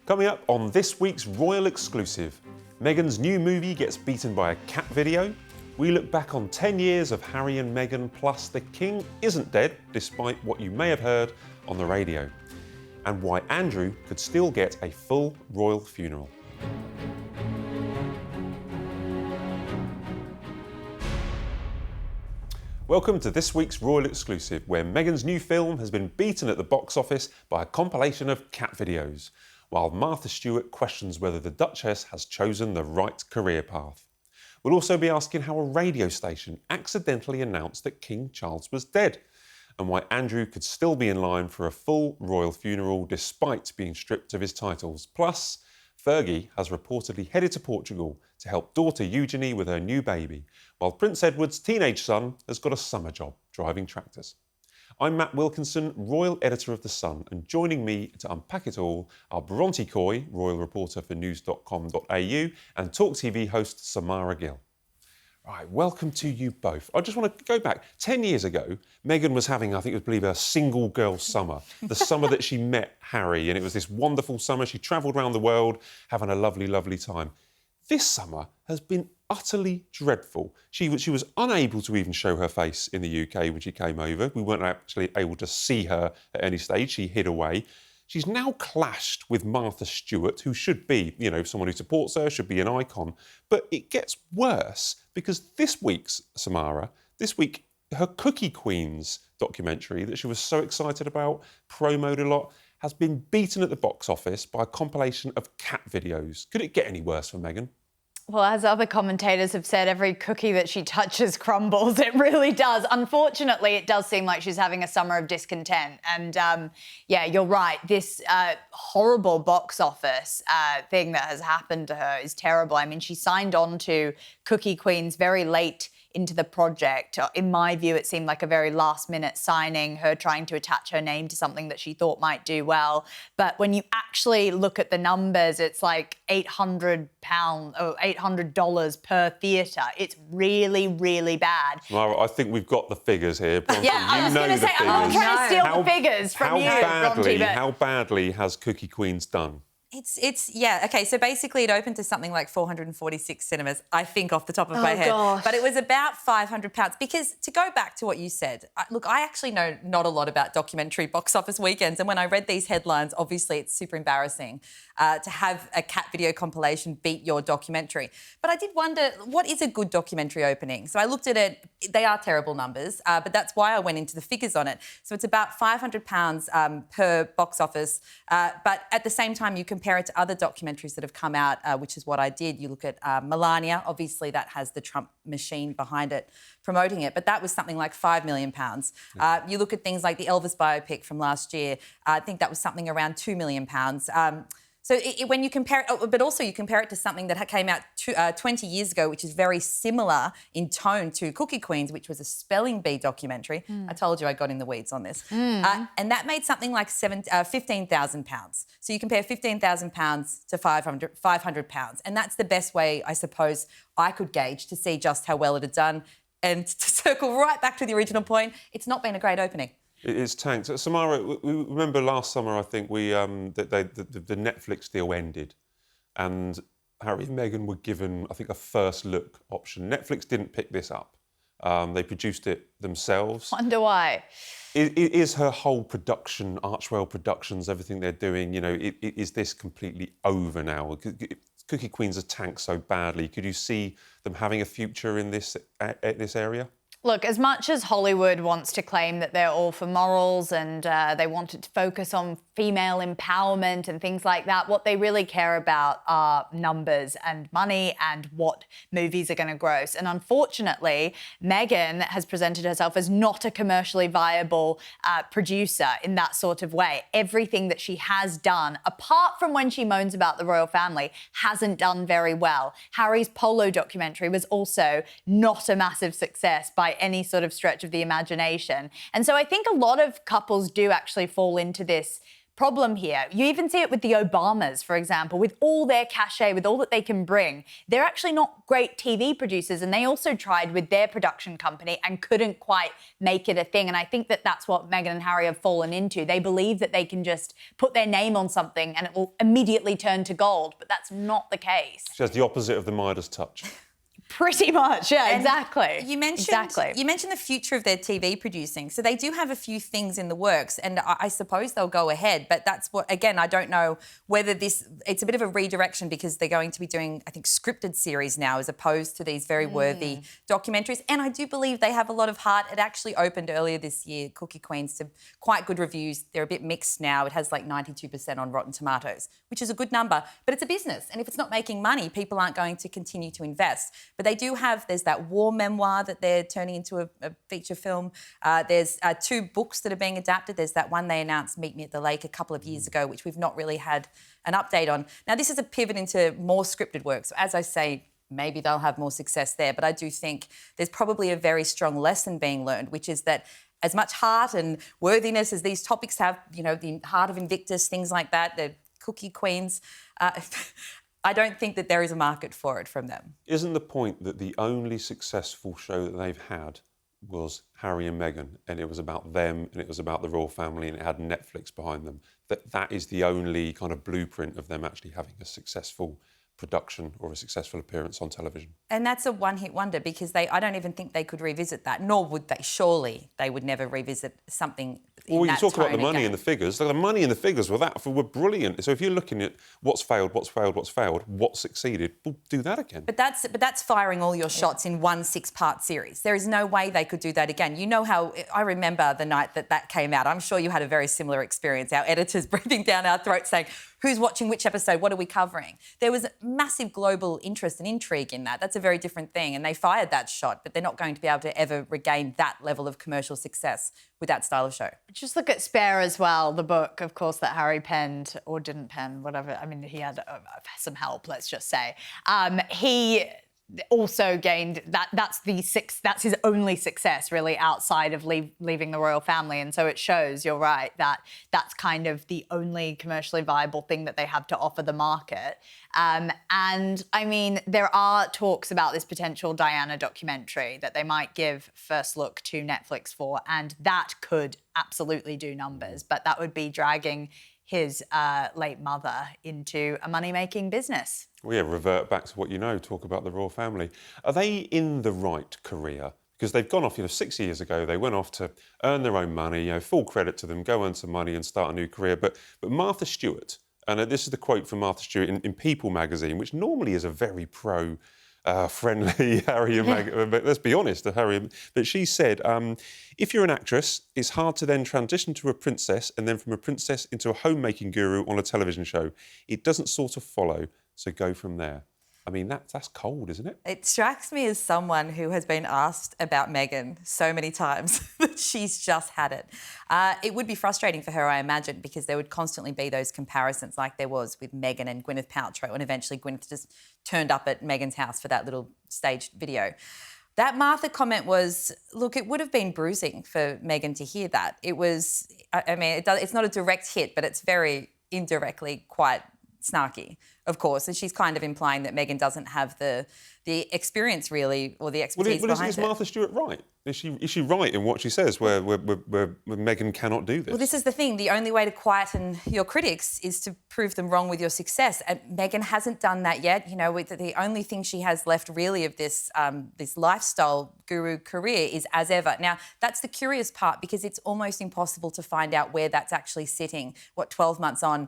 Coming up on this week's Royal Exclusive, Meghan's new movie gets beaten by a cat video. We look back on 10 years of Harry and Meghan, plus the King isn't dead, despite what you may have heard on the radio, and why Andrew could still get a full royal funeral. Welcome to this week's Royal Exclusive, where Meghan's new film has been beaten at the box office by a compilation of cat videos, while Martha Stewart questions whether the Duchess has chosen the right career path. We'll also be asking how a radio station accidentally announced that King Charles was dead, and why Andrew could still be in line for a full royal funeral despite being stripped of his titles. Plus, Fergie has reportedly headed to Portugal to help daughter Eugenie with her new baby, while Prince Edward's teenage son has got a summer job driving tractors. I'm Matt Wilkinson, Royal Editor of The Sun, and joining me to unpack it all are Bronte, Royal Reporter for news.com.au, and Talk TV host Samara Gill. Right, welcome to you both. I just want to go back. 10 years ago, Meghan was having, I think it was, believe, a single girl summer. The summer that she met Harry, and it was this wonderful summer. She travelled around the world, having a lovely, lovely time. This summer has been utterly dreadful. She was unable to even show her face in the UK when she came over. We weren't actually able to see her at any stage. She hid away. She's now clashed with Martha Stewart, who should be, someone who supports her, should be an icon. But it gets worse because this week's Samara, her Cookie Queens documentary that she was so excited about, promoted a lot, has been beaten at the box office by a compilation of cat videos. Could it get any worse for Meghan? Well, as other commentators have said, every cookie that she touches crumbles. It really does. Unfortunately, it does seem like she's having a summer of discontent. And, yeah, you're right. This horrible box office thing that has happened to her is terrible. I mean, she signed on to Cookie Queens very late into the project. In my view, it seemed like a very last-minute signing, her trying to attach her name to something that she thought might do well. But when you actually look at the numbers, it's like £800 or $800 per theatre. It's really, really bad. Samara, I think we've got the figures here. Bronte, yeah, I was going to say, I'm not trying to steal the figures from you, Bronte. How badly has Cookie Queens done? Yeah, okay, so basically it opened to something like 446 cinemas, I think, off the top of my head. Gosh. But it was about £500. Because to go back to what you said, I actually know not a lot about documentary box office weekends, and when I read these headlines, obviously it's super embarrassing to have a cat video compilation beat your documentary. But I did wonder, what is a good documentary opening? So I looked at it. They are terrible numbers, but that's why I went into the figures on it. So it's about £500 per box office, but at the same time you compare it to other documentaries that have come out, which is what I did. You look at Melania, obviously that has the Trump machine behind it promoting it, but that was something like £5 million. You look at things like the Elvis biopic from last year, I think that was something around £2 million. So when you compare it, but also you compare it to something that came out 20 years ago, which is very similar in tone to Cookie Queens, which was a spelling bee documentary. I told you I got in the weeds on this. And that made something like £15,000. So you compare £15,000 to £500. And that's the best way, I suppose, I could gauge to see just how well it had done. And to circle right back to the original point, it's not been a great opening. It's tanked. Samara, we remember last summer, I think, the Netflix deal ended and Harry and Meghan were given, I think, a first look option. Netflix didn't pick this up. They produced it themselves. Wonder why. Is her whole production, Archwell Productions, everything they're doing, is this completely over now? Cookie Queens are tanked so badly. Could you see them having a future in this area? Look, as much as Hollywood wants to claim that they're all for morals and they want to focus on female empowerment and things like that, what they really care about are numbers and money and what movies are going to gross. And unfortunately, Meghan has presented herself as not a commercially viable producer in that sort of way. Everything that she has done, apart from when she moans about the royal family, hasn't done very well. Harry's polo documentary was also not a massive success by any sort of stretch of the imagination. And so I think a lot of couples do actually fall into this problem here. You even see it with the Obamas, for example, with all their cachet, with all that they can bring. They're actually not great TV producers, and they also tried with their production company and couldn't quite make it a thing. And I think that that's what Meghan and Harry have fallen into. They believe that they can just put their name on something and it will immediately turn to gold, but that's not the case. She has the opposite of the Midas touch. Pretty much, yeah, And exactly. You mentioned the future of their TV producing. So they do have a few things in the works, and I suppose they'll go ahead. But that's what, again, I don't know whether it's a bit of a redirection because they're going to be doing, I think, scripted series now as opposed to these very worthy documentaries. And I do believe they have a lot of heart. It actually opened earlier this year, Cookie Queens, to quite good reviews. They're a bit mixed now. It has like 92% on Rotten Tomatoes, which is a good number. But it's a business, and if it's not making money, people aren't going to continue to invest. But they do there's that war memoir that they're turning into a feature film. There's 2 books that are being adapted. There's that one they announced, Meet Me at the Lake, a couple of years ago, which we've not really had an update on. Now, this is a pivot into more scripted work. So as I say, maybe they'll have more success there. But I do think there's probably a very strong lesson being learned, which is that as much heart and worthiness as these topics have, you know, the Heart of Invictus, things like that, the Cookie Queens, I don't think that there is a market for it from them. Isn't the point that the only successful show that they've had was Harry and Meghan, and it was about them and it was about the royal family and it had Netflix behind them? That is the only kind of blueprint of them actually having a successful production or a successful appearance on television. And that's a one-hit wonder because I don't even think they could revisit that, nor would they. Surely they would never revisit something Well, in you that talk about the tone money again. and the figures. The money and the figures were brilliant. So if you're looking at what's failed, what succeeded, well, do that again. But that's firing all your shots in one 6-part series. There is no way they could do that again. You know how I remember the night that came out. I'm sure you had a very similar experience. Our editors breathing down our throats saying, who's watching which episode? What are we covering? There was massive global interest and intrigue in that. That's a very different thing. And they fired that shot, but they're not going to be able to ever regain that level of commercial success with that style of show. Just look at Spare as well, the book, of course, that Harry penned or didn't pen, whatever. I mean, he had some help, let's just say. He also gained that's his only success really outside of leaving the royal family, and so it shows, you're right, that that's kind of the only commercially viable thing that they have to offer the market. And I mean, there are talks about this potential Diana documentary that they might give first look to Netflix for, and that could absolutely do numbers, but that would be dragging his late mother into a money-making business. Well, yeah, revert back to what you know, talk about the royal family. Are they in the right career? Because they've gone off, 6 years ago, they went off to earn their own money, full credit to them, go earn some money and start a new career. But Martha Stewart, and this is the quote from Martha Stewart in People magazine, which normally is a very friendly Harry and Meghan, but let's be honest, Harry. But she said, if you're an actress, it's hard to then transition to a princess and then from a princess into a homemaking guru on a television show. It doesn't sort of follow, so go from there. I mean, that's cold, isn't it? It strikes me as someone who has been asked about Meghan so many times that she's just had it. It would be frustrating for her, I imagine, because there would constantly be those comparisons like there was with Meghan and Gwyneth Paltrow, and eventually Gwyneth just turned up at Meghan's house for that little staged video. That Martha comment was, look, it would have been bruising for Meghan to hear that. It was, I mean, it's not a direct hit, but it's very indirectly quite snarky, of course, and she's kind of implying that Meghan doesn't have the experience really, or the expertise behind it. Is Martha Stewart right? Is she right in what she says, where Meghan cannot do this? Well, this is the thing. The only way to quieten your critics is to prove them wrong with your success. And Meghan hasn't done that yet. The only thing she has left really of this this lifestyle guru career is As Ever. Now, that's the curious part because it's almost impossible to find out where that's actually sitting, 12 months on,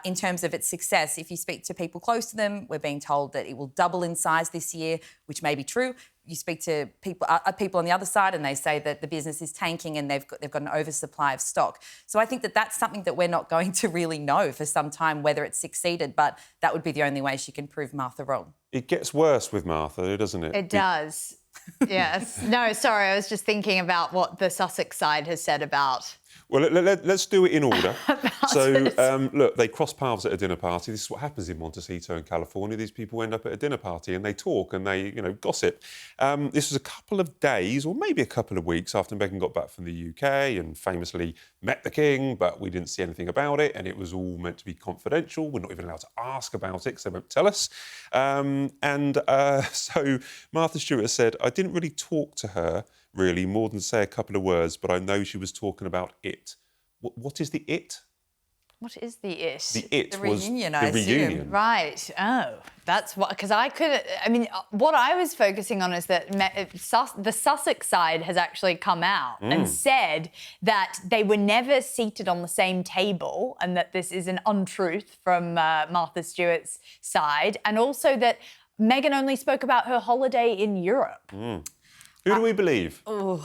in terms of its success. If you speak to people close to them, we're being told that it will double in size this year, which may be true. You speak to people on the other side and they say that the business is tanking and they've got an oversupply of stock. So I think that that's something that we're not going to really know for some time whether it's succeeded, but that would be the only way she can prove Martha wrong. It gets worse with Martha, doesn't it? It does. Yes. No, sorry, I was just thinking about what the Sussex side has said about Well, let's do it in order. Look, they cross paths at a dinner party. This is what happens in Montecito in California. These people end up at a dinner party and they talk and they, gossip. This was a couple of days or maybe a couple of weeks after Meghan got back from the UK and famously met the King, but we didn't see anything about it and it was all meant to be confidential. We're not even allowed to ask about it because they won't tell us. So Martha Stewart said, I didn't really talk to her really, more than say a couple of words, but I know she was talking about it. What is the it? What is the it? The it The was reunion, the I assume. reunion. Right. Oh, that's what. Because what I was focusing on is that the Sussex side has actually come out and said that they were never seated on the same table, and that this is an untruth from Martha Stewart's side, and also that Meghan only spoke about her holiday in Europe. Who do we believe? Well,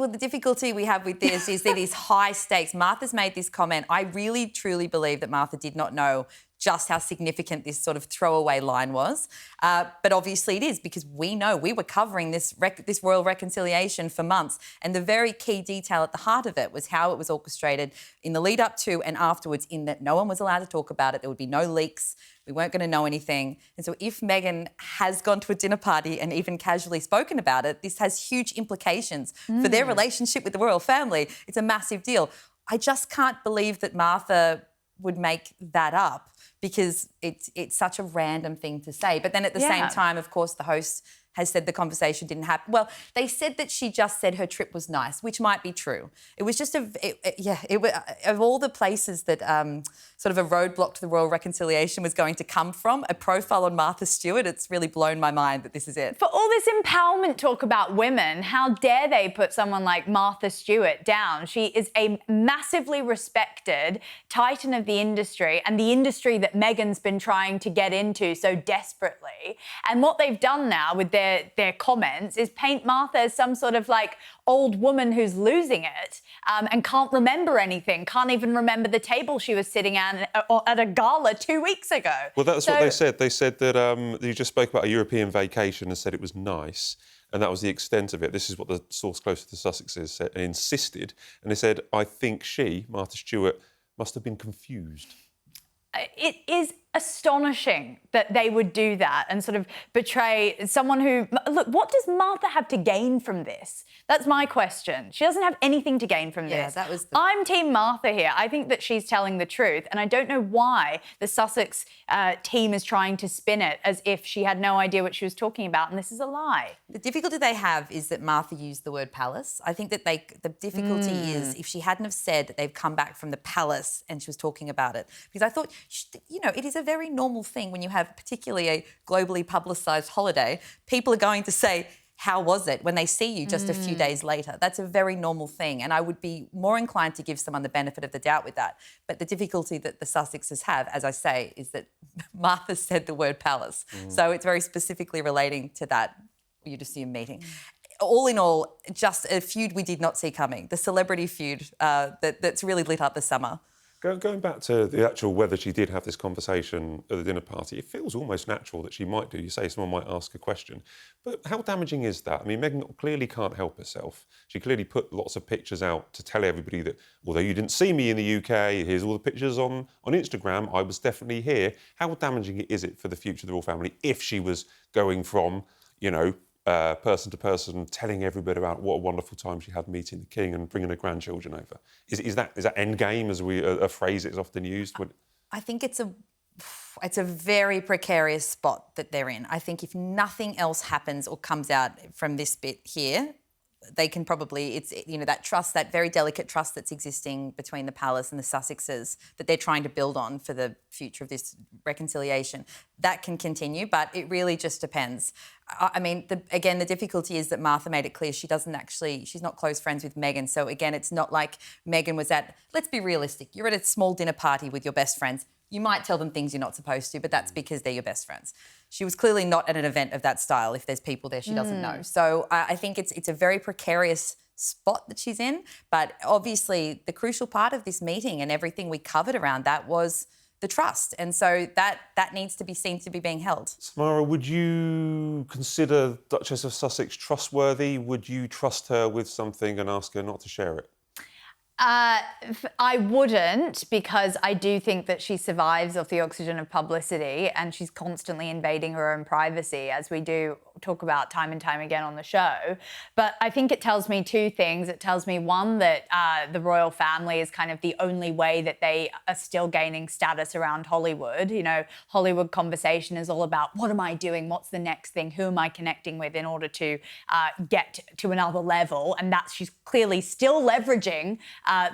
the difficulty we have with this is that it is high stakes. Martha's made this comment. I really, truly believe that Martha did not know just how significant this sort of throwaway line was. But obviously it is, because we know we were covering this royal reconciliation for months. And the very key detail at the heart of it was how it was orchestrated in the lead up to and afterwards, in that no one was allowed to talk about it. There would be no leaks. We weren't going to know anything. And so if Meghan has gone to a dinner party and even casually spoken about it, this has huge implications for their relationship with the royal family. It's a massive deal. I just can't believe that Martha would make that up, because it's such a random thing to say. But then at the same time, of course, the host has said the conversation didn't happen. Well, they said that she just said her trip was nice, which might be true. It was just of all the places that sort of a roadblock to the royal reconciliation was going to come from, a profile on Martha Stewart, it's really blown my mind that this is it. For all this empowerment talk about women, how dare they put someone like Martha Stewart down? She is a massively respected titan of the industry, and the industry that Meghan's been trying to get into so desperately. And what they've done now with their comments is paint Martha as some sort of like old woman who's losing it and can't remember anything, can't even remember the table she was sitting at a gala 2 weeks ago. Well, that's what they said. They said that you just spoke about a European vacation and said it was nice, and that was the extent of it. This is what the source close to the Sussexes said and insisted. And they said, I think she, Martha Stewart, must have been confused. It is astonishing that they would do that and sort of betray someone who... Look, what does Martha have to gain from this? That's my question. She doesn't have anything to gain from this. That was I'm Team Martha here. I think that she's telling the truth, and I don't know why the Sussex team is trying to spin it as if she had no idea what she was talking about, and this is a lie. The difficulty they have is that Martha used the word palace. I think that the difficulty is if she hadn't have said that they've come back from the palace and she was talking about it. Because I thought, it is a very normal thing when you have particularly a globally publicised holiday. People are going to say, how was it, when they see you just a few days later. That's a very normal thing. And I would be more inclined to give someone the benefit of the doubt with that. But the difficulty that the Sussexes have, as I say, is that Martha said the word palace. So it's very specifically relating to that, you'd assume, meeting. All in all, just a feud we did not see coming. The celebrity feud that's really lit up the summer. Going back to the actual whether she did have this conversation at the dinner party, it feels almost natural that she might do. You say someone might ask a question. But how damaging is that? I mean, Meghan clearly can't help herself. She clearly put lots of pictures out to tell everybody that, although you didn't see me in the UK, here's all the pictures on Instagram, I was definitely here. How damaging is it for the future of the royal family if she was going from, person to person, telling everybody about what a wonderful time she had meeting the King and bringing her grandchildren over? Is that end game, as a phrase that's often used? I think it's a very precarious spot that they're in. I think if nothing else happens or comes out from this bit here, they can probably, that trust, that very delicate trust that's existing between the palace and the Sussexes that they're trying to build on for the future of this reconciliation, that can continue, but it really just depends. I mean, the difficulty is that Martha made it clear she's not close friends with Meghan. So again, it's not like Meghan was let's be realistic, you're at a small dinner party with your best friends. You might tell them things you're not supposed to, but that's because they're your best friends. She was clearly not at an event of that style if there's people there she doesn't know. So I think it's a very precarious spot that she's in. But obviously the crucial part of this meeting and everything we covered around that was the trust. And so that needs to be seen to be being held. Samara, would you consider Duchess of Sussex trustworthy? Would you trust her with something and ask her not to share it? I wouldn't, because I do think that she survives off the oxygen of publicity, and she's constantly invading her own privacy, as we do talk about time and time again on the show. But I think it tells me two things. It tells me, one, that the royal family is kind of the only way that they are still gaining status around Hollywood. You know, Hollywood conversation is all about, what am I doing? What's the next thing? Who am I connecting with in order to get to another level? And that's, she's clearly still leveraging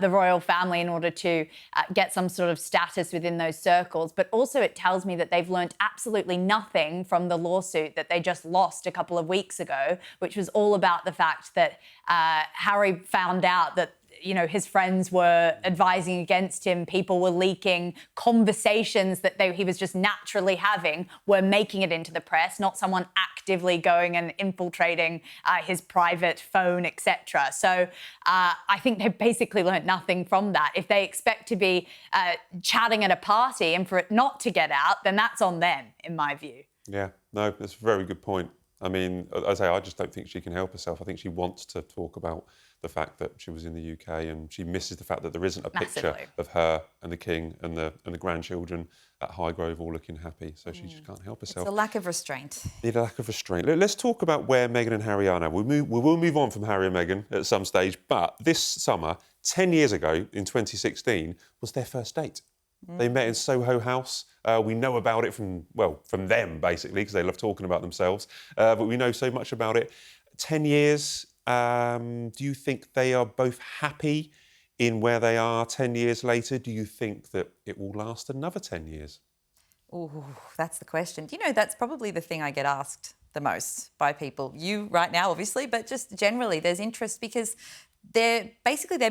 the royal family in order to get some sort of status within those circles. But also it tells me that they've learnt absolutely nothing from the lawsuit that they just lost a couple of weeks ago, which was all about the fact that Harry found out that, you know, his friends were advising against him. People were leaking conversations that he was just naturally having, were making it into the press, not someone actively going and infiltrating his private phone, etc. So I think they've basically learnt nothing from that. If they expect to be chatting at a party and for it not to get out, then that's on them, in my view. Yeah, no, that's a very good point. I mean, as I say, I just don't think she can help herself. I think she wants to talk about the fact that she was in the UK, and she misses the fact that there isn't a picture of her and the King and the grandchildren at Highgrove all looking happy. So she just can't help herself. It's a lack of restraint. A lack of restraint. Let's talk about where Meghan and Harry are now. We will move on from Harry and Meghan at some stage, but this summer, 10 years ago in 2016, was their first date. They met in Soho House. We know about it from them, basically, because they love talking about themselves. But we know so much about it. 10 years, do you think they are both happy in where they are 10 years later? Do you think that it will last another 10 years? Oh, that's the question. You know, that's probably the thing I get asked the most by people. You right now, obviously, but just generally there's interest because their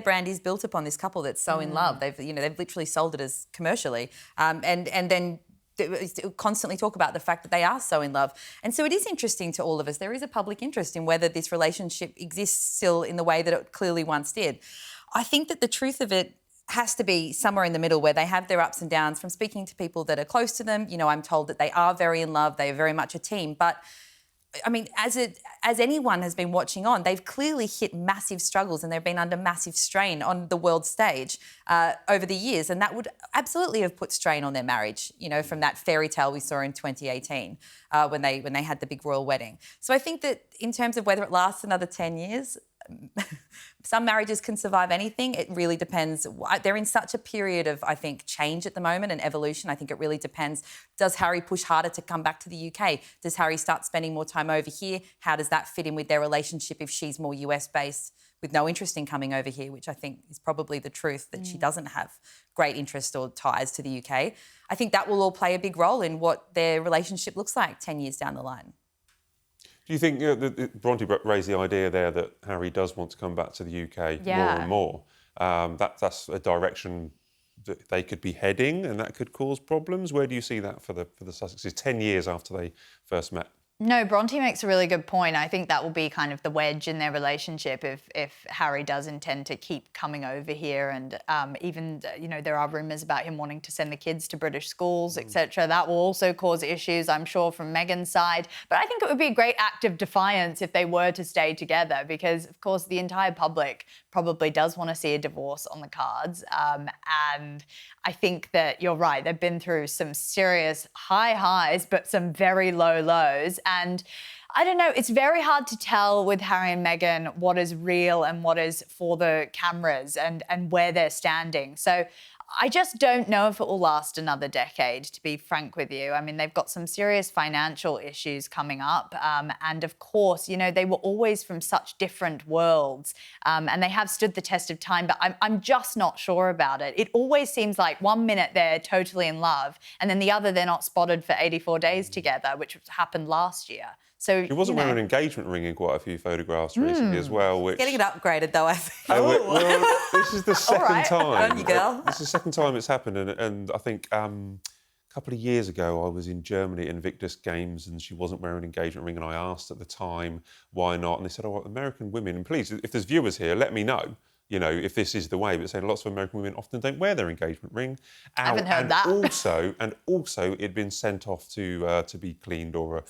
brand is built upon this couple that's so in love. They've literally sold it as commercially, and then constantly talk about the fact that they are so in love. And so it is interesting to all of us. There is a public interest in whether this relationship exists still in the way that it clearly once did. I think that the truth of it has to be somewhere in the middle, where they have their ups and downs. From speaking to people that are close to them, you know, I'm told that they are very in love. They are very much a team, but I mean, as anyone has been watching on, they've clearly hit massive struggles and they've been under massive strain on the world stage over the years, and that would absolutely have put strain on their marriage, you know, from that fairy tale we saw in 2018 when they had the big royal wedding. So I think that in terms of whether it lasts another 10 years, some marriages can survive anything. It really depends. They're in such a period of, I think, change at the moment and evolution. I think it really depends. Does Harry push harder to come back to the UK? Does Harry start spending more time over here? How does that fit in with their relationship if she's more US-based with no interest in coming over here, which I think is probably the truth, that she doesn't have great interest or ties to the UK. I think that will all play a big role in what their relationship looks like 10 years down the line. Do you think Bronte raised the idea there that Harry does want to come back to the UK more and more? That's a direction that they could be heading, and that could cause problems. Where do you see that for the Sussexes 10 years after they first met? No, Bronte makes a really good point. I think that will be kind of the wedge in their relationship if Harry does intend to keep coming over here, and even, you know, there are rumours about him wanting to send the kids to British schools, etc. That will also cause issues, I'm sure, from Meghan's side. But I think it would be a great act of defiance if they were to stay together, because, of course, the entire public probably does want to see a divorce on the cards. And I think that you're right. They've been through some serious high highs, but some very low lows. And I don't know, it's very hard to tell with Harry and Meghan what is real and what is for the cameras and where they're standing. So I just don't know if it will last another decade, to be frank with you. I mean, they've got some serious financial issues coming up. And of course, you know, they were always from such different worlds, and they have stood the test of time, but I'm just not sure about it. It always seems like 1 minute they're totally in love, and then the other they're not spotted for 84 days together, which happened last year. So he wasn't wearing an engagement ring in quite a few photographs recently as well. Which... Getting it upgraded, though, I think. Well, this is the second time. On you, girl. This is the second time it's happened, and I think a couple of years ago I was in Germany at Invictus Games and she wasn't wearing an engagement ring, and I asked at the time why not, and they said, "Oh, American women, and please, if there's viewers here, let me know." you know, if this is the way, but saying lots of American women often don't wear their engagement ring. I haven't heard that. Also, it'd been sent off to be cleaned or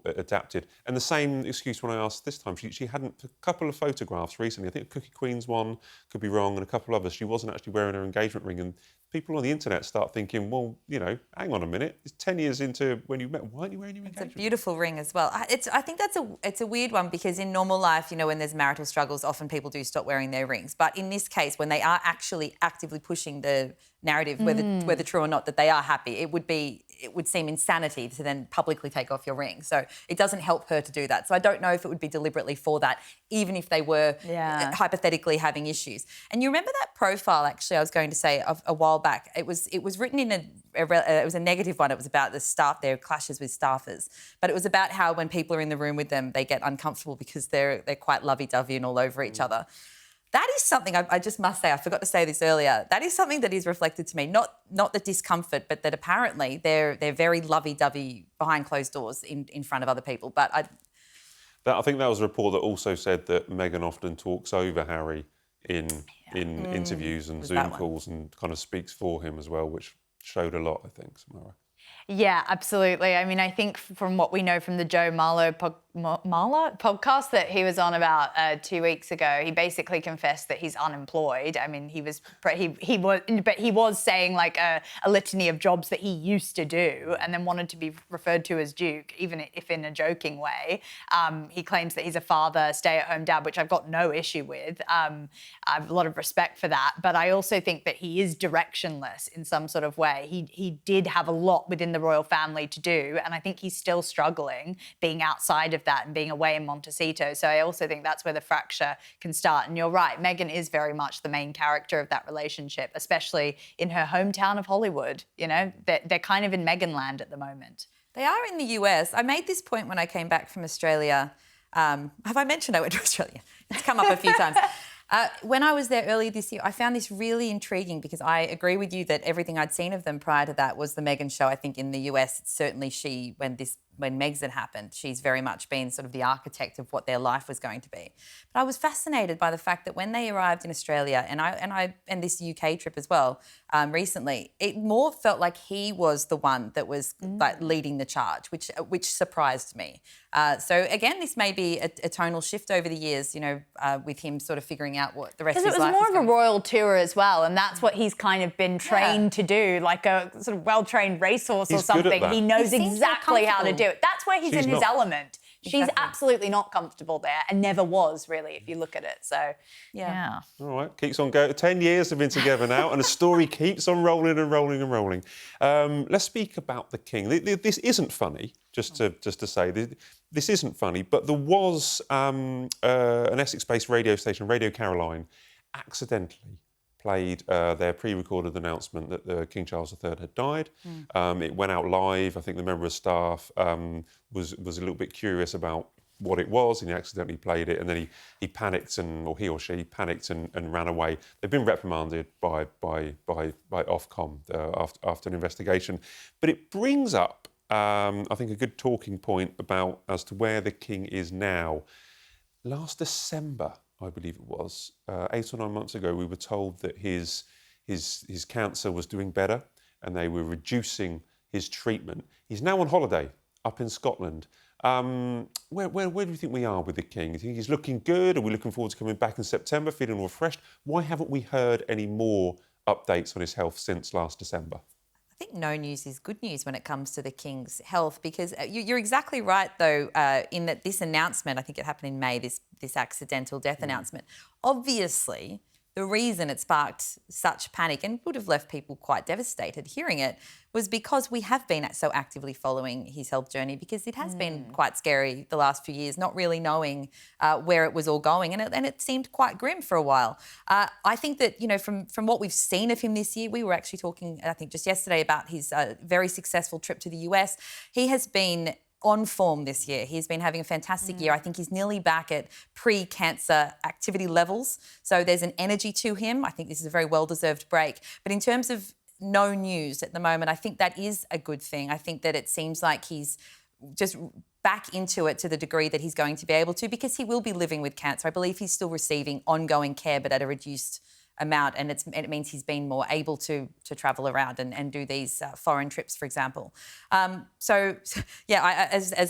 adapted. And the same excuse when I asked this time, she hadn't, a couple of photographs recently, I think Cookie Queen's one, could be wrong, and a couple others, she wasn't actually wearing her engagement ring. And people on the internet start thinking, well, you know, hang on a minute, it's 10 years into when you met, why aren't you wearing your engagement ring? It's a beautiful ring as well. I think it's a weird one because in normal life, you know, when there's marital struggles, often people do stop wearing their rings. But in this case, when they are actually actively pushing the narrative, whether true or not, that they are happy, it would seem insanity to then publicly take off your ring. So it doesn't help her to do that. So I don't know if it would be deliberately for that, even if they were hypothetically having issues. And you remember that profile, actually, I was going to say, of a while back. It was written in it was a negative one. It was about the staff, their clashes with staffers. But it was about how when people are in the room with them, they get uncomfortable because they're quite lovey-dovey and all over each other. That is something I just must say, I forgot to say this earlier, that is something that is reflected to me, not the discomfort, but that apparently they're very lovey-dovey behind closed doors in front of other people. But I think that was a report that also said that Meghan often talks over Harry in interviews and Zoom calls and kind of speaks for him as well, which showed a lot, I think, Samara. Yeah, absolutely. I mean, I think from what we know from the Joe Marlo podcast that he was on about 2 weeks ago, he basically confessed that he's unemployed. I mean, he was saying like a litany of jobs that he used to do, and then wanted to be referred to as Duke, even if in a joking way. He claims that he's a father, stay-at-home dad, which I've got no issue with. I have a lot of respect for that, but I also think that he is directionless in some sort of way. He did have a lot within the royal family to do, and I think he's still struggling being outside of that and being away in Montecito. So I also think that's where the fracture can start. And you're right, Meghan is very much the main character of that relationship, especially in her hometown of Hollywood. You know, they're kind of in Meghan land at the moment. They are in the US. I made this point when I came back from Australia. Have I mentioned I went to Australia? It's come up a few times. When I was there earlier this year, I found this really intriguing because I agree with you that everything I'd seen of them prior to that was the Meghan show. I think in the US, it's certainly when Meg's had happened, she's very much been sort of the architect of what their life was going to be. But I was fascinated by the fact that when they arrived in Australia, and this UK trip as well, recently, it more felt like he was the one that was like leading the charge, which surprised me. So again, this may be a tonal shift over the years, you know, with him sort of figuring out what the rest of his life is. It was more of a royal tour as well, and that's what he's kind of been trained to do, like a sort of well-trained racehorse or something. He knows exactly how to do it. That's where he's in his element. She's absolutely not comfortable there and never was, really, if you look at it. So, yeah. All right, keeps on going. 10 years have been together now, and the story keeps on rolling and rolling and rolling. Let's speak about the King. This isn't funny, just to say. This isn't funny, but there was an Essex-based radio station, Radio Caroline, accidentally played their pre-recorded announcement that King Charles III had died. It went out live. I think the member of staff was a little bit curious about what it was, and he accidentally played it, and then he panicked, or he or she panicked and ran away. They've been reprimanded by Ofcom after an investigation. But it brings up, I think, a good talking point as to where the King is now. Last December, I believe it was, 8 or 9 months ago, we were told that his cancer was doing better and they were reducing his treatment. He's now on holiday up in Scotland. Where do you think we are with the King? Do you think he's looking good? Are we looking forward to coming back in September, feeling refreshed? Why haven't we heard any more updates on his health since last December? I think no news is good news when it comes to the King's health, because you're exactly right, though, in that this announcement, I think it happened in May, this accidental death announcement, obviously the reason it sparked such panic and would have left people quite devastated hearing it was because we have been so actively following his health journey, because it has been quite scary the last few years, not really knowing where it was all going, and it seemed quite grim for a while. I think that, you know, from what we've seen of him this year, we were actually talking, I think just yesterday, about his very successful trip to the US. He has been on form this year. He's been having a fantastic year. I think he's nearly back at pre-cancer activity levels. So there's an energy to him. I think this is a very well-deserved break. But in terms of no news at the moment, I think that is a good thing. I think that it seems like he's just back into it to the degree that he's going to be able to, because he will be living with cancer. I believe he's still receiving ongoing care, but at a reduced amount, and it means he's been more able to travel around and do these foreign trips, for example. As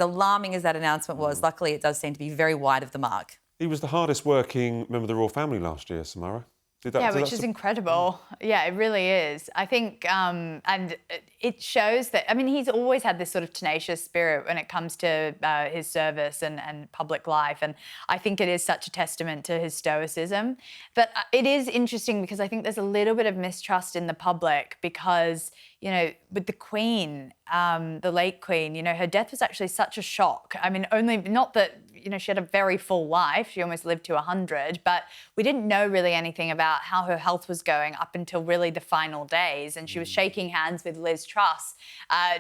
alarming as that announcement was, luckily it does seem to be very wide of the mark. He was the hardest working member of the royal family last year, Samara. Which is incredible. Yeah, it really is. I think, and it shows that, I mean, he's always had this sort of tenacious spirit when it comes to his service and public life. And I think it is such a testament to his stoicism. But it is interesting because I think there's a little bit of mistrust in the public because, you know, with the Queen, the late Queen, you know, her death was actually such a shock. I mean, not that, you know, she had a very full life. She almost lived to 100, but we didn't know really anything about how her health was going up until really the final days. And she was shaking hands with Liz Truss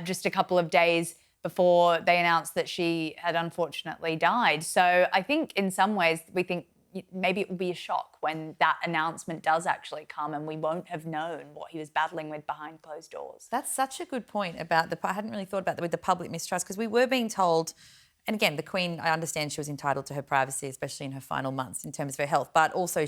just a couple of days before they announced that she had unfortunately died. So I think in some ways we think maybe it will be a shock when that announcement does actually come and we won't have known what he was battling with behind closed doors. That's such a good point about I hadn't really thought about that with the public mistrust, because we were being told. And again, the Queen, I understand she was entitled to her privacy, especially in her final months in terms of her health, but also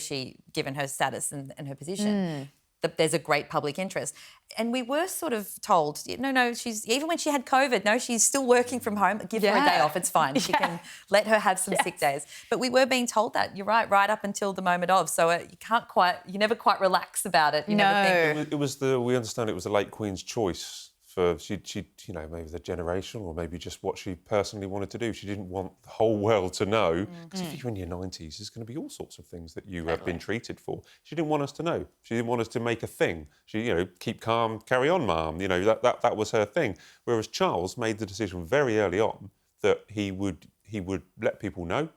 given her status and her position, that there's a great public interest. And we were sort of told, no, she's, even when she had COVID, no, she's still working from home, give her a day off, it's fine. She can let her have some sick days. But we were being told that, you're right up until the moment of. So you never quite relax about it. You never think. We understand it was the late Queen's choice. She, you know, maybe the generational or maybe just what she personally wanted to do. She didn't want the whole world to know, because if you're in your 90s, there's going to be all sorts of things that you have been treated for. She didn't want us to know. She didn't want us to make a thing. She, you know, keep calm, carry on, ma'am. You know, that was her thing. Whereas Charles made the decision very early on that he would let people know.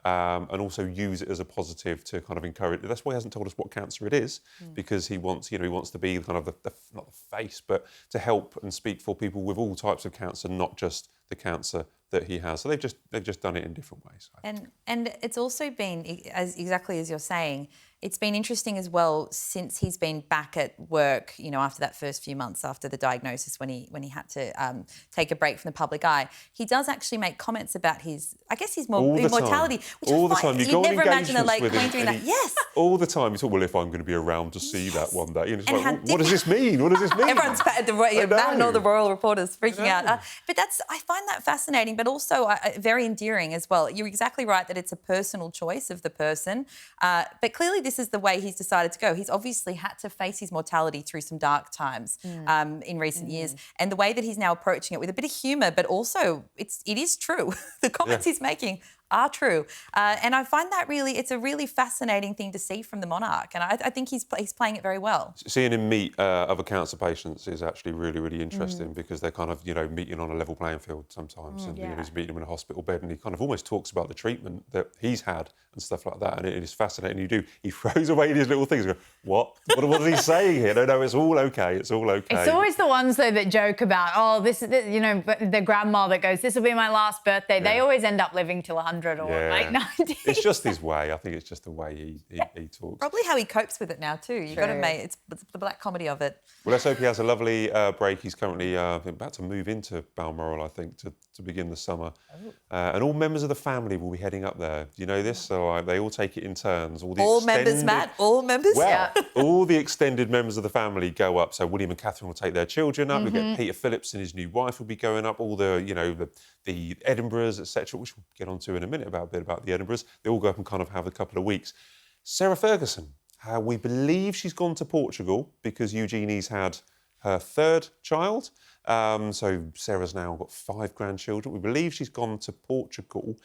And also use it as a positive to kind of encourage. That's why he hasn't told us what cancer it is, because he wants to be kind of not the face, but to help and speak for people with all types of cancer, not just the cancer that he has. So they've just done it in different ways. And it's also been, exactly as you're saying, it's been interesting as well since he's been back at work, you know, after that first few months after the diagnosis when he had to take a break from the public eye. He does actually make comments about his mortality. All the time. You'd never imagine a late Queen doing that. Yes. All the time. You thought, well, if I'm going to be around to see that one day. You know, it's like, what does this mean? What does this mean? Everyone's Matt and all the royal reporters freaking out. But I find that fascinating, but also very endearing as well. You're exactly right that it's a personal choice of the person. But clearly this is the way he's decided to go. He's obviously had to face his mortality through some dark times in recent years. And the way that he's now approaching it with a bit of humour, but also it is true. The comments he's making are true. And I find that it's a really fascinating thing to see from the monarch. And I think he's playing it very well. Seeing him meet other cancer patients is actually really, really interesting because they're kind of, you know, meeting on a level playing field sometimes. And you know, he's meeting them in a hospital bed and he kind of almost talks about the treatment that he's had and stuff like that. And it is fascinating. He throws away these little things and goes, what is he saying here? No, it's all okay. It's all okay. It's always the ones, though, that joke about, this is, you know, the grandma that goes, this will be my last birthday. They always end up living till 100 or late 90. It's just his way. I think it's just the way he talks. Probably how he copes with it now too. You've got to make it's the black comedy of it. Well, let's hope he has a lovely break. He's currently about to move into Balmoral, I think, to begin the summer. And all members of the family will be heading up there. Do you know this? So they all take it in turns. All members, Matt? All members? Well, all the extended members of the family go up. So William and Catherine will take their children up. We'll get Peter Phillips and his new wife will be going up. All the, you know, the Edinburghs, etc., which we'll get onto in a minute about the Edinburghs. They all go up and kind of have a couple of weeks. Sarah Ferguson, we believe she's gone to Portugal because Eugenie's had her third child. So Sarah's now got 5 grandchildren. We believe she's gone to Portugal.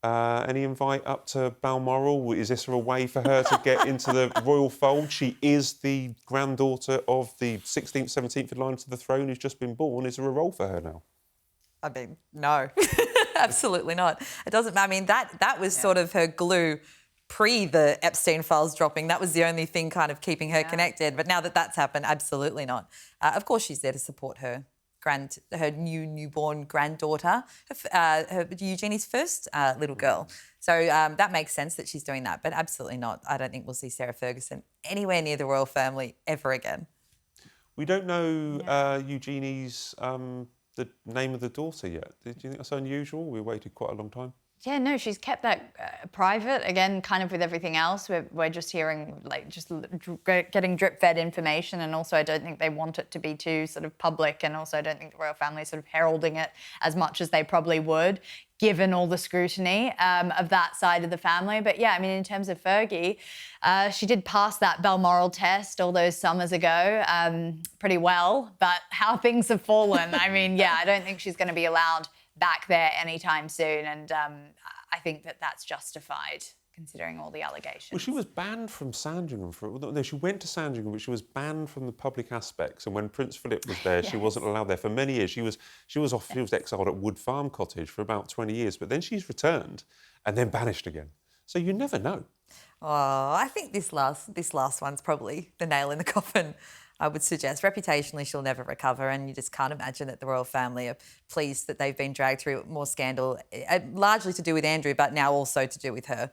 Any invite up to Balmoral? Is this a way for her to get into the royal fold? She is the granddaughter of the 16th, 17th in line to the throne who's just been born. Is there a role for her now? I mean, no, absolutely not. It doesn't. I mean, that was sort of her glue pre the Epstein files dropping. That was the only thing kind of keeping her connected. But now that that's happened, absolutely not. Of course, she's there to support her newborn granddaughter, her Eugenie's first little girl. So that makes sense that she's doing that. But absolutely not. I don't think we'll see Sarah Ferguson anywhere near the royal family ever again. We don't know Eugenie's the name of the daughter yet. Do you think that's unusual? We waited quite a long time. Yeah, no, she's kept that private. Again, kind of with everything else, we're just hearing, like, just getting drip-fed information. And also, I don't think they want it to be too sort of public. And also, I don't think the royal family is sort of heralding it as much as they probably would, given all the scrutiny of that side of the family. But yeah, I mean, in terms of Fergie, she did pass that Balmoral test all those summers ago pretty well. But how things have fallen, I mean, yeah, I don't think she's going to be allowed back there anytime soon, and I think that that's justified considering all the allegations. Well, she was banned from Sandringham no, she went to Sandringham, but she was banned from the public aspects. And when Prince Philip was there, she wasn't allowed there for many years. She was exiled at Wood Farm Cottage for about 20 years, but then she's returned and then banished again. So you never know. Oh, I think this last one's probably the nail in the coffin. I would suggest. Reputationally, she'll never recover, and you just can't imagine that the royal family are pleased that they've been dragged through more scandal, largely to do with Andrew, but now also to do with her.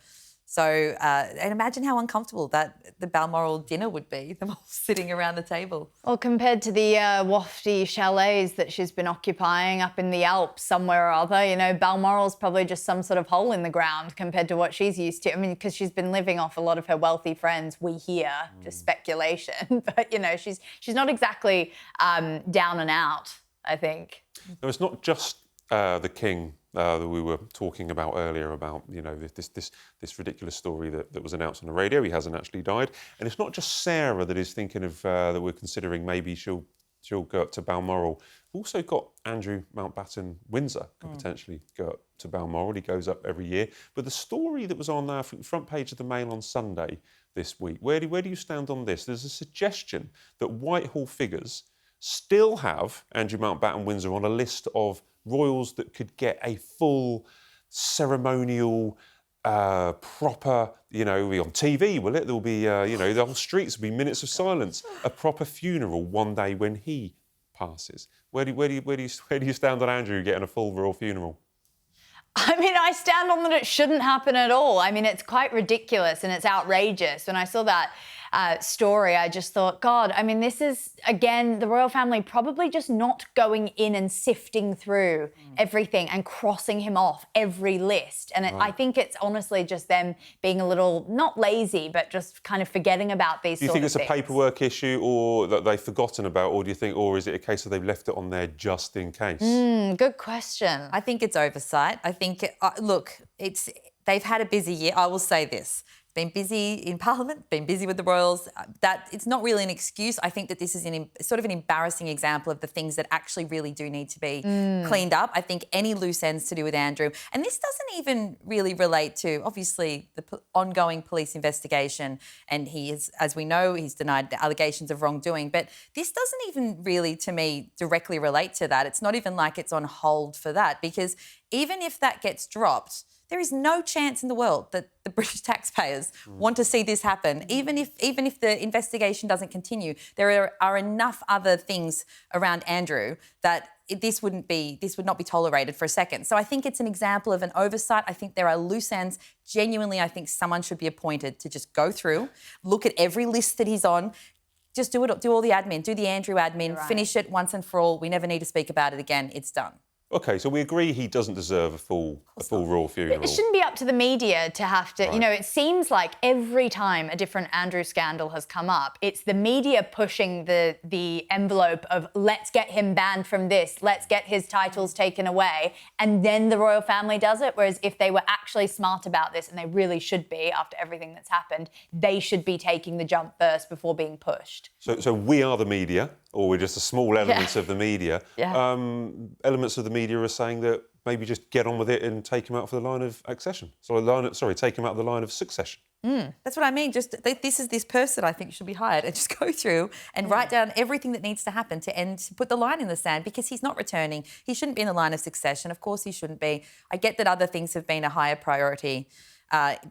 So, and imagine how uncomfortable the Balmoral dinner would be, them all sitting around the table. Well, compared to the wafty chalets that she's been occupying up in the Alps somewhere or other, you know, Balmoral's probably just some sort of hole in the ground compared to what she's used to. I mean, because she's been living off a lot of her wealthy friends, we hear, just speculation. But, you know, she's not exactly down and out, I think. No, it's not just the king that we were talking about earlier about, you know, this ridiculous story that was announced on the radio. He hasn't actually died. And it's not just Sarah that is thinking of, that we're considering maybe she'll go up to Balmoral. We've also got Andrew Mountbatten Windsor could potentially go up to Balmoral. He goes up every year. But the story that was on the front page of the Mail on Sunday this week, where do you stand on this? There's a suggestion that Whitehall figures still have Andrew Mountbatten Windsor on a list of royals that could get a full ceremonial, proper, you know, on TV, will it? There'll be, you know, the whole streets will be minutes of silence, a proper funeral one day when he passes. Where do you stand on Andrew getting a full royal funeral? I mean, I stand on that it shouldn't happen at all. I mean, it's quite ridiculous and it's outrageous. When I saw that story, I just thought, God, I mean, this is, again, the royal family probably just not going in and sifting through everything and crossing him off every list. And I think it's honestly just them being a little, not lazy, but just kind of forgetting about these sort of things. Do you think it's a paperwork issue or that they've forgotten about, or do you think, or is it a case of they've left it on there just in case? Good question. I think it's oversight. I think, look, they've had a busy year. I will say this. Been busy in Parliament, been busy with the royals. That it's not really an excuse. I think that this is sort of an embarrassing example of the things that actually really do need to be cleaned up. I think any loose ends to do with Andrew, and this doesn't even really relate to, obviously, the ongoing police investigation, and he is, as we know, he's denied the allegations of wrongdoing, but this doesn't even really, to me, directly relate to that. It's not even like it's on hold for that, because even if that gets dropped, there is no chance in the world that the British taxpayers want to see this happen. Even if the investigation doesn't continue, there are enough other things around Andrew that this would not be tolerated for a second. So I think it's an example of an oversight. I think there are loose ends. Genuinely, I think someone should be appointed to just go through, look at every list that he's on, just do all the admin, do the Andrew admin, finish it once and for all. We never need to speak about it again. It's done. OK, so we agree he doesn't deserve a full royal funeral. It shouldn't be up to the media to have to, you know, it seems like every time a different Andrew scandal has come up, it's the media pushing the envelope of let's get him banned from this, let's get his titles taken away, and then the royal family does it. Whereas if they were actually smart about this, and they really should be after everything that's happened, they should be taking the jump first before being pushed. So we are the media, or we're just a small elements of the media. Elements of the media are saying that maybe just get on with it and take him out for the line of accession. Take him out of the line of succession. That's what I mean. Just this person I think should be hired and just go through and write down everything that needs to happen to put the line in the sand, because he's not returning. He shouldn't be in the line of succession. Of course he shouldn't be. I get that other things have been a higher priority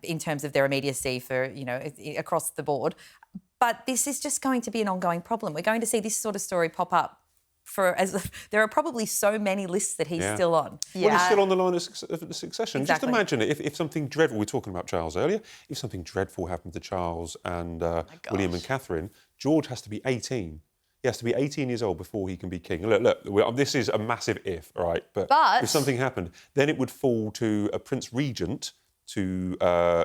in terms of their immediacy for, you know, across the board. But this is just going to be an ongoing problem. We're going to see this sort of story pop up there are probably so many lists that he's still on. Well, he's still on the line of succession. Exactly. Just imagine it, if something dreadful, we were talking about Charles earlier, if something dreadful happened to Charles and William and Catherine, George has to be 18. He he has to be 18 years old before he can be king. Look, this is a massive if, all right? But if something happened, then it would fall to a Prince Regent to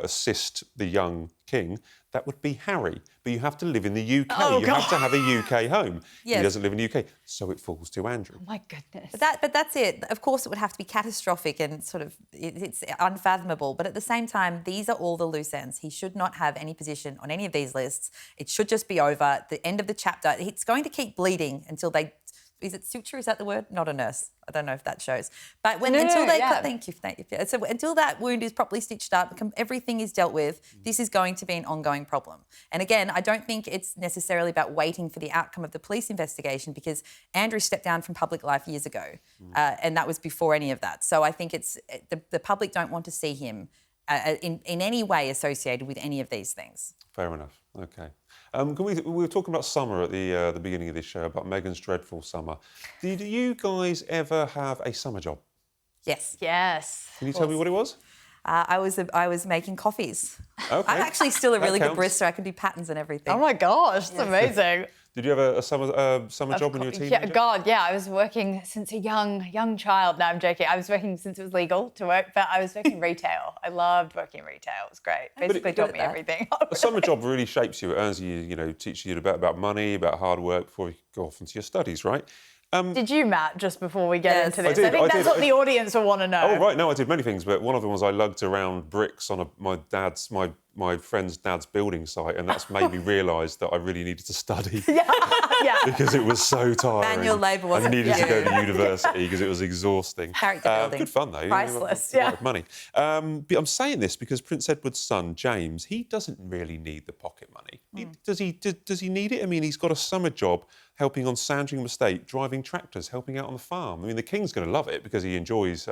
assist the young king. That would be Harry. But you have to live in the UK. You have to have a UK home. Yes. He doesn't live in the UK. So it falls to Andrew. Oh, my goodness. But that's it. Of course, it would have to be catastrophic and sort of, it's unfathomable. But at the same time, these are all the loose ends. He should not have any position on any of these lists. It should just be over. The end of the chapter. It's going to keep bleeding until they... Is it suture? Is that the word? Not a nurse. I don't know if that shows. But thank you. So until that wound is properly stitched up, everything is dealt with, this is going to be an ongoing problem. And again, I don't think it's necessarily about waiting for the outcome of the police investigation, because Andrew stepped down from public life years ago, and that was before any of that. So I think it's the public don't want to see him in any way associated with any of these things. Fair enough. Okay. We were talking about summer at the beginning of this show, about Meghan's dreadful summer. Did you guys ever have a summer job? Yes. Yes. Can you tell me what it was? I was making coffees. Okay. I'm actually still a really good barista. I can do patterns and everything. Oh my gosh, that's amazing. Did you have a summer job when you were a teenager? Yeah, God, yeah. I was working since a young child. No, I'm joking. I was working since it was legal to work, but I was working retail. I loved working in retail. It was great. Basically taught me everything. A summer job really shapes you. It earns you, teaches you about money, about hard work before you go off into your studies, right? Did you, Matt, just before we get into this? I think that's what the audience will want to know. Oh, right. No, I did many things, but one of them was I lugged around bricks on my friend's dad's building site, and that's made me realise that I really needed to study. Yeah. Because it was so tiring. Manual labour wasn't I needed to go to university because it was exhausting. Character building. Good fun, though. Priceless, A lot of money. But I'm saying this because Prince Edward's son, James, he doesn't really need the pocket money. Does he need it? I mean, he's got a summer job helping on Sandringham estate, driving tractors, helping out on the farm. I mean, the king's going to love it because he enjoys,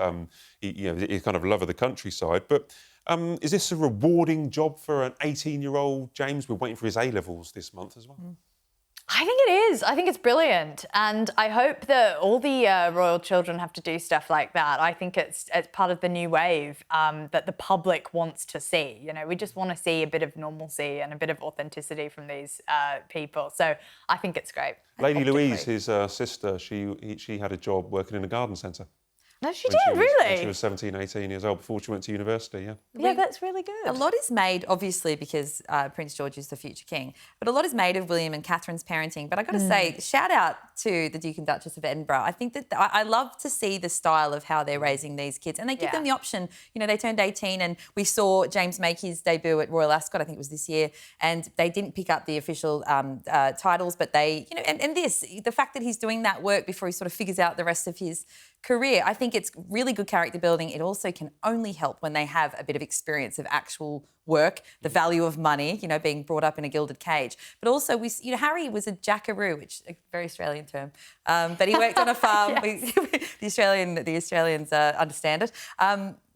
he's kind of love of the countryside. But is this a rewarding job for an 18-year-old James? We're waiting for his A-levels this month as well. I think it is. I think it's brilliant. And I hope that all the royal children have to do stuff like that. I think it's part of the new wave that the public wants to see. We just want to see a bit of normalcy and a bit of authenticity from these people. So I think it's great. Lady Louise, his sister, she had a job working in a garden centre. No, she did, really? When she was 17, 18 years old, before she went to university, yeah. Yeah, that's really good. A lot is made, obviously, because Prince George is the future king, but a lot is made of William and Catherine's parenting. But I've got to say, shout out to the Duke and Duchess of Edinburgh. I think that I love to see the style of how they're raising these kids, and they give them the option. They turned 18, and we saw James make his debut at Royal Ascot, I think it was this year, and they didn't pick up the official titles, but they, and the fact that he's doing that work before he sort of figures out the rest of his career, I think it's really good character building. It also can only help when they have a bit of experience of actual work, the value of money, being brought up in a gilded cage. But also, Harry was a jackaroo, which is a very Australian term, but he worked on a farm. The Australians understand it.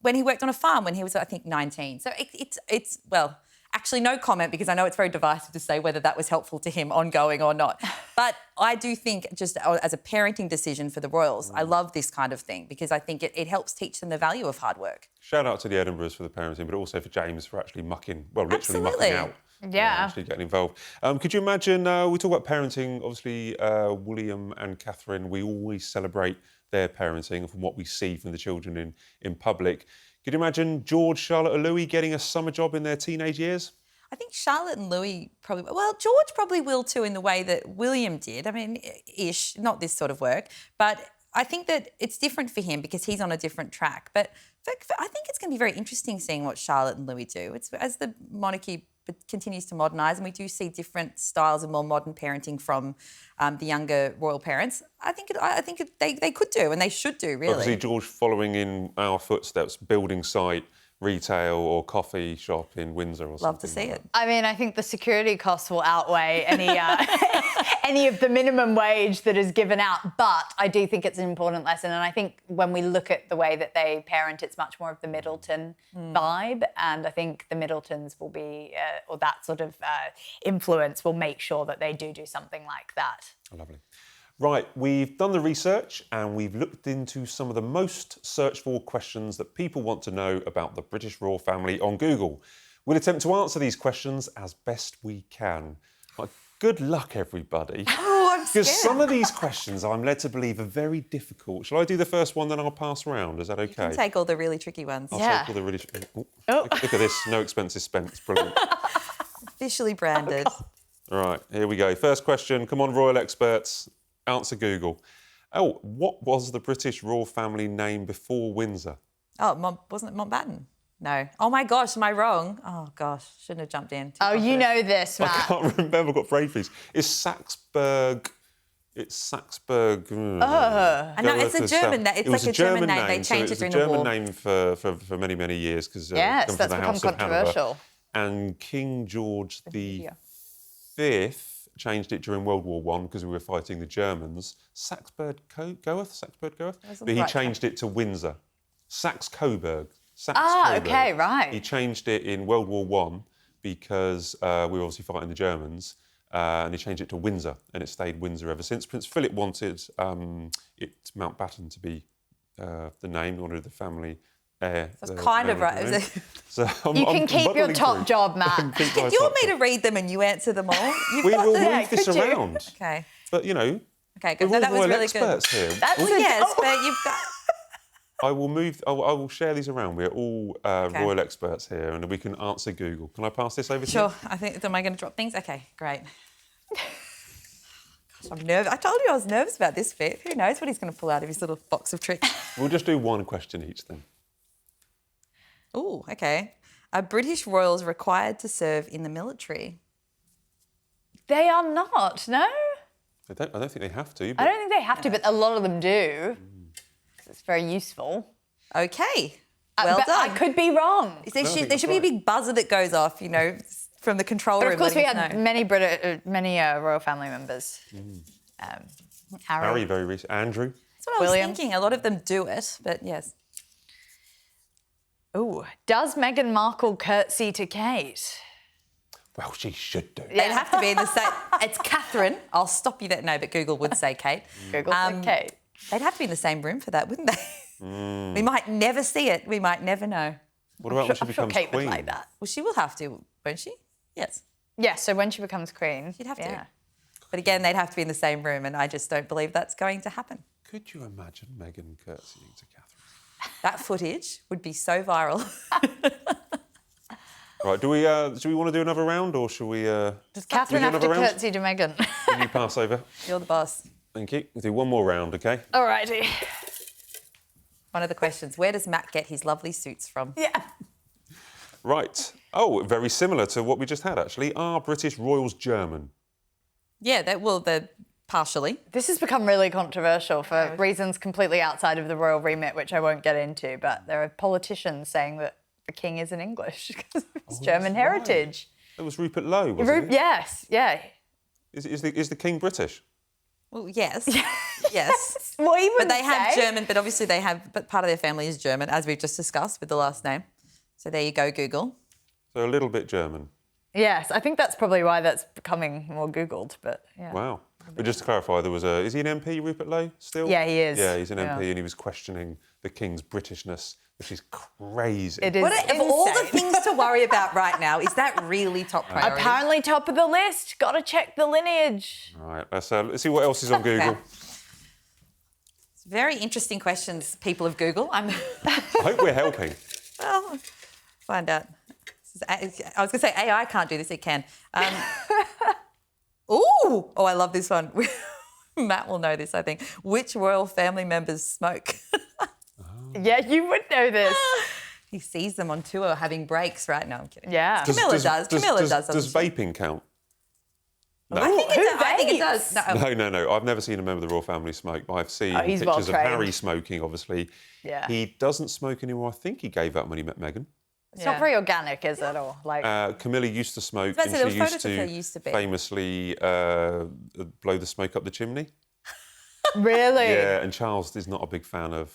When he worked on a farm when he was, I think, 19. So it's actually, no comment, because I know it's very divisive to say whether that was helpful to him ongoing or not. But I do think, just as a parenting decision for the royals, I love this kind of thing because I think it helps teach them the value of hard work. Shout out to the Edinburghs for the parenting, but also for James for actually mucking out. Yeah. Actually getting involved. Could you imagine, we talk about parenting, obviously, William and Catherine, we always celebrate their parenting from what we see from the children in public. Could you imagine George, Charlotte or Louis getting a summer job in their teenage years? I think Charlotte and Louis probably... Well, George probably will too in the way that William did. I mean, ish, not this sort of work. But I think that it's different for him because he's on a different track. But I think it's going to be very interesting seeing what Charlotte and Louis do. It's as the monarchy continues to modernise, and we do see different styles of more modern parenting from the younger royal parents. I think they could do, and they should do, really. Obviously, George following in our footsteps, building site, retail or coffee shop in Windsor or something. Love to see it. I mean, I think the security costs will outweigh any any of the minimum wage that is given out. But I do think it's an important lesson. And I think when we look at the way that they parent, it's much more of the Middleton vibe. And I think the Middletons will be, or that sort of influence will make sure that they do something like that. Lovely. Right, we've done the research and we've looked into some of the most searched for questions that people want to know about the British royal family on Google. We'll attempt to answer these questions as best we can. Good luck, everybody. Oh, I'm Because some of these questions I'm led to believe are very difficult. Shall I do the first one, then I'll pass round? Is that okay? You can take all the really tricky ones. I'll Yeah. take all the really... Oh. Look at this. No expenses spent. It's brilliant. Officially branded. All right, here we go. First question. Come on, royal experts. Answer Google. Oh, what was the British royal family name before Windsor? Oh, wasn't it Mountbatten? No. Oh my gosh, am I wrong? Oh gosh, shouldn't have jumped in. Oh, you know this, I Matt. can't remember. I've got brain freeze. It's Saxburg. It's Saxburg. I know it's a German name. It's like a German name. They changed it during the war. It was a German name for many, many years because Yes, come from that's the become House of Hanover. controversial. And King George Yeah. V changed it during World War I because we were fighting the Germans. Saxburg Goeth? But he right changed it to Windsor. Saxe-Coburg. Okay, right. He changed it in World War I because we were obviously fighting the Germans, and he changed it to Windsor, and it stayed Windsor ever since. Prince Philip wanted Mountbatten to be the name. He wanted the family heir. That's kind of right. So You can keep your muddling top through. job, Matt. Do you want me to read them and you answer them all? You've We got will them. move this could you? around. Okay. But, you know, Okay, we're good. No, all that was royal really good. experts here. Well, yes, but you've got. I will share these around. We're all royal experts here, and we can answer Google. Can I pass this over to you? Sure. Am I going to drop things? Okay, great. Gosh, I'm nervous. I told you I was nervous about this bit. Who knows what he's going to pull out of his little box of tricks? We'll just do one question each then. Oh, okay. Are British royals required to serve in the military? They are not, no? I don't think they have to. I But don't think they have to, but a lot of them do. It's very useful. Okay. Well but done. I could be wrong. There think should be a that's big buzzer that goes off, you know, from the control But room. of course, we letting had us know. many royal family members. Harry, very recent. Andrew. That's what I William. was thinking. A lot of them do it, but yes. Ooh, does Meghan Markle curtsy to Kate? Well, she should do. They'd have to be in the same. It's Catherine. I'll stop you there. No, but Google would say Kate. Google said Kate. They'd have to be in the same room for that, wouldn't they? We might never see it. We might never know. What about when she I'm sure becomes Kate queen? was like that. Well, she will have to, won't she? Yes. Yeah, so when she becomes queen. She'd have to. Yeah. But again, they'd have to be in the same room, and I just don't believe that's going to happen. Could you imagine Meghan curtsying to Catherine? That footage would be so viral. Right, do we want to do another round, or shall we... Does Catherine do have to another round? curtsy to Meghan? Can you pass over? You're the boss. Thank you. We'll do one more round, OK? Alrighty. One of the questions, where does Matt get his lovely suits from? Yeah. Right. Oh, very similar to what we just had, actually. Are British royals German? Yeah, they're partially. This has become really controversial for reasons completely outside of the royal remit, which I won't get into, but there are politicians saying that the king isn't English because of his German heritage. That was Rupert Lowe, wasn't it? Yes, yeah. Is the king British? Well, yes. Yes. Well, even But they have German, but obviously but part of their family is German, as we've just discussed with the last name. So there you go, Google. So a little bit German. Yes, I think that's probably why that's becoming more Googled, but yeah. Wow. But just to clarify, is he an MP, Rupert Lowe, still? Yeah, he is. Yeah, he's an Yeah. MP, and he was questioning the king's Britishness, which is crazy. It is Of all the insane. things to worry about right now, is that really top priority? Apparently top of the list. Got to check the lineage. All right, let's see what else is on Google. It's very interesting questions, people of Google. I hope we're helping. Well, find out. I was going to say AI can't do this. It can. Ooh! Oh, I love this one. Matt will know this, I think. Which royal family members smoke? Yeah, you would know this. He sees them on tour having breaks right now. I'm kidding. Yeah. Camilla does. Camilla does. Does vaping count? No. I think it does. No. I've never seen a member of the royal family smoke, but I've seen he's pictures of well-trained. Harry smoking, obviously. Yeah. He doesn't smoke anymore. I think he gave up when he met Meghan. It's not very organic, is it? Or like Camilla used to smoke, I was and about to say, she there were used photos of her to used to be. famously blow the smoke up the chimney. really? Yeah, and Charles is not a big fan of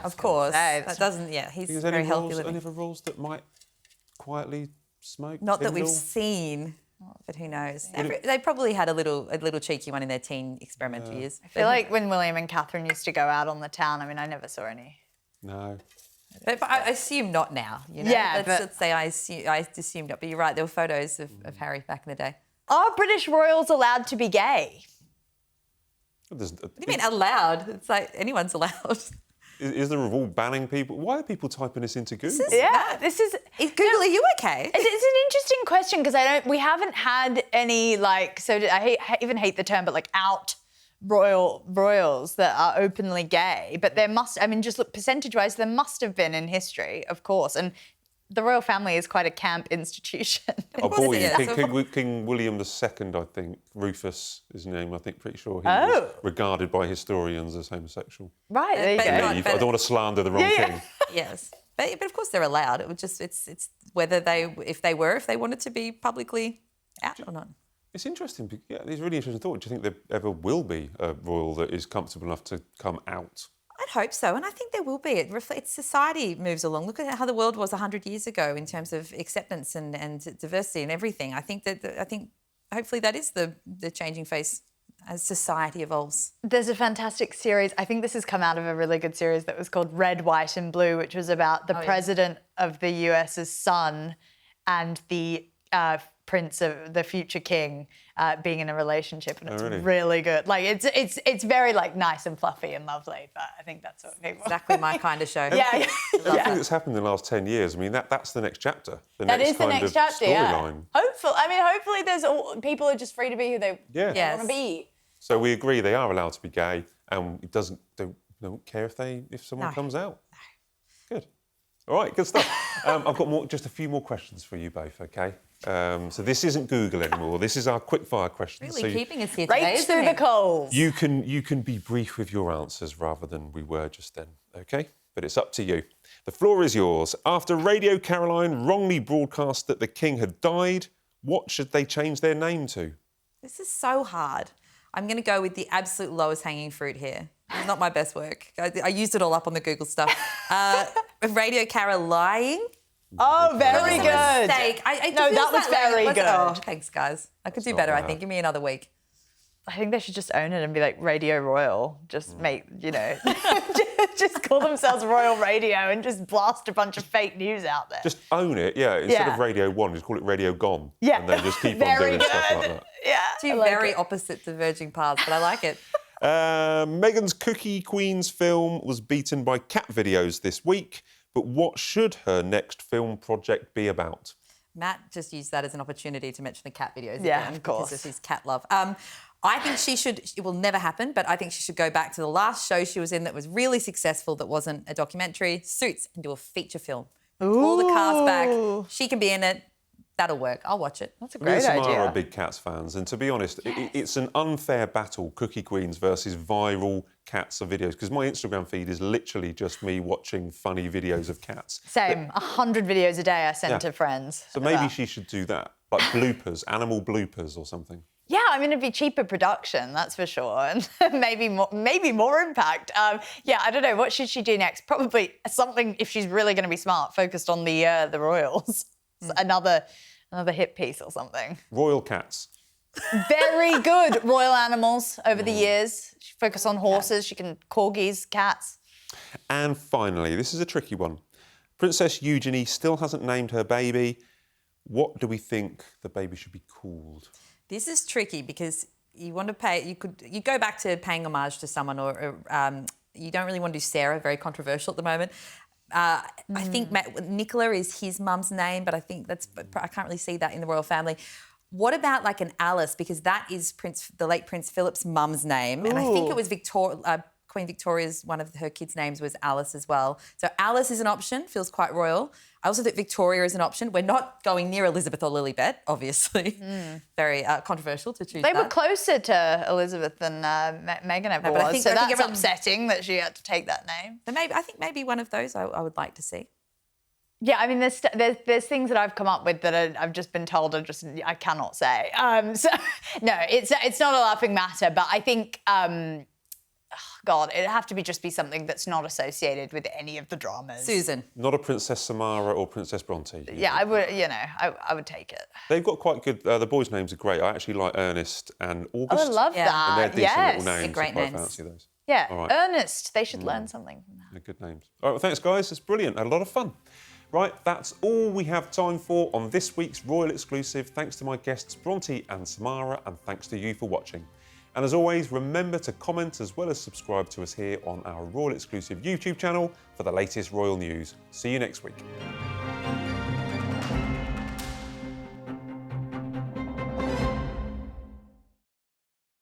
Of course. No, That doesn't, yeah, he's Is very any healthy rules, living. any other rules that might quietly smoke? Not that we've kindle? seen, but who knows? They probably had a little cheeky one in their teen experimental years. I feel like when William and Catherine used to go out on the town, I mean, I never saw any. No. But I assume not now, you know? Yeah, Let's say I assumed not, but you're right, there were photos of Harry back in the day. Are British royals allowed to be gay? What do you mean allowed? It's like anyone's allowed. Is there a rule banning people? Why are people typing this into Google? This is. Is Google, are you okay? It's an interesting question because we haven't had any even hate the term, but like out royals that are openly gay. But there must, just look percentage-wise, there must have been in history, of course, and the royal family is quite a camp institution. Oh boy, is. King William II, I think, Rufus, his name, I think, pretty sure he was regarded by historians as homosexual. Right, there you go. I don't want to slander the wrong king. Yes. But of course they're allowed. It would just it's whether if they wanted to be publicly out or not. It's interesting. Yeah, it's a really interesting thought. Do you think there ever will be a royal that is comfortable enough to come out? I'd hope so, and I think there will be. It reflects society moves along. Look at how the world was 100 years ago in terms of acceptance and diversity and everything. I think hopefully that is the changing face as society evolves. There's a fantastic series. I think this has come out of a really good series that was called Red, White and Blue, which was about the president of the US's son and the prince of the future king being in a relationship, and it's really good. Like it's very like nice and fluffy and lovely, but I think that's what people. Exactly my kind of show. Everything that's happened in the last 10 years. I mean, that's the next chapter. That is the next chapter. Storyline. Hopefully, people are just free to be who they want to be. So we agree they are allowed to be gay, and it they don't care if someone comes out. No. Good. All right, good stuff. I've got just a few more questions for you both. Okay. So this isn't Google anymore. This is our quickfire questions. Really keeping us here today, right through the coals. You can be brief with your answers rather than we were just then. Okay. But it's up to you. The floor is yours. After Radio Caroline wrongly broadcast that the king had died, what should they change their name to? This is so hard. I'm going to go with the absolute lowest hanging fruit here. It's not my best work. I used it all up on the Google stuff. Radio Cara lying. Oh, very good. Mistake. That was very good. Oh, thanks, guys. I could do better, I think. Give me another week. I think they should just own it and be like Radio Royal. Just make, just call themselves Royal Radio and just blast a bunch of fake news out there. Just own it, Instead of Radio 1, just call it Radio Gone. Yeah. And then just keep on doing stuff like that. Yeah. Two very opposite diverging paths, but I like it. Meghan's Cookie Queens film was beaten by cat videos this week, but what should her next film project be about? Matt just used that as an opportunity to mention the cat videos again, again. Of course. Because of his cat love. I think it will never happen, but I think she should go back to the last show she was in that was really successful, that wasn't a documentary, Suits, and do a feature film. Pull the cast back. She can be in it. That'll work. I'll watch it. That's a great idea. Samara are big Cats fans, and to be honest, it's an unfair battle, Cookie Queens versus viral cats of videos, because my Instagram feed is literally just me watching funny videos of cats. Same. 100 videos a day I send to friends. So maybe she should do that, like bloopers, animal bloopers or something. Yeah, it'd be cheaper production, that's for sure, and maybe more impact. I don't know. What should she do next? Probably something, if she's really going to be smart, focused on the royals. Another hit piece or something. Royal cats. Very good. Royal animals over the years. She focus on horses. She can corgis, cats. And finally, this is a tricky one. Princess Eugenie still hasn't named her baby. What do we think the baby should be called? This is tricky because you want to pay. You go back to paying homage to someone, or you don't really want to do Sarah. Very controversial at the moment. I think Nicola is his mum's name, but I think I can't really see that in the royal family. What about like an Alice? Because that is the late Prince Philip's mum's name. And I think it was Queen Victoria's, one of her kids' names was Alice as well. So Alice is an option, feels quite royal. I also think Victoria is an option. We're not going near Elizabeth or Lilibet, obviously. Very controversial to choose They were closer to Elizabeth than Meghan ever was, so that's upsetting that she had to take that name. But I think maybe one of those I would like to see. Yeah, there's things that I've come up with that I've just been told I cannot say. So no, it's not a laughing matter, but I think God, it'd have to be something that's not associated with any of the dramas. Susan. Not a Princess Samara or Princess Bronte. Yeah, I would. I would take it. They've got quite good. The boys' names are great. I actually like Ernest and August. Oh, I love that. And they're decent little names. They're great names. I fancy those. Yeah, all right. Ernest. They should learn something from that. They're good names. All right, well, thanks, guys. It's brilliant. Had a lot of fun. Right, that's all we have time for on this week's Royal Exclusive. Thanks to my guests Bronte and Samara, and thanks to you for watching. And as always, remember to comment as well as subscribe to us here on our Royal exclusive YouTube channel for the latest royal news. See you next week.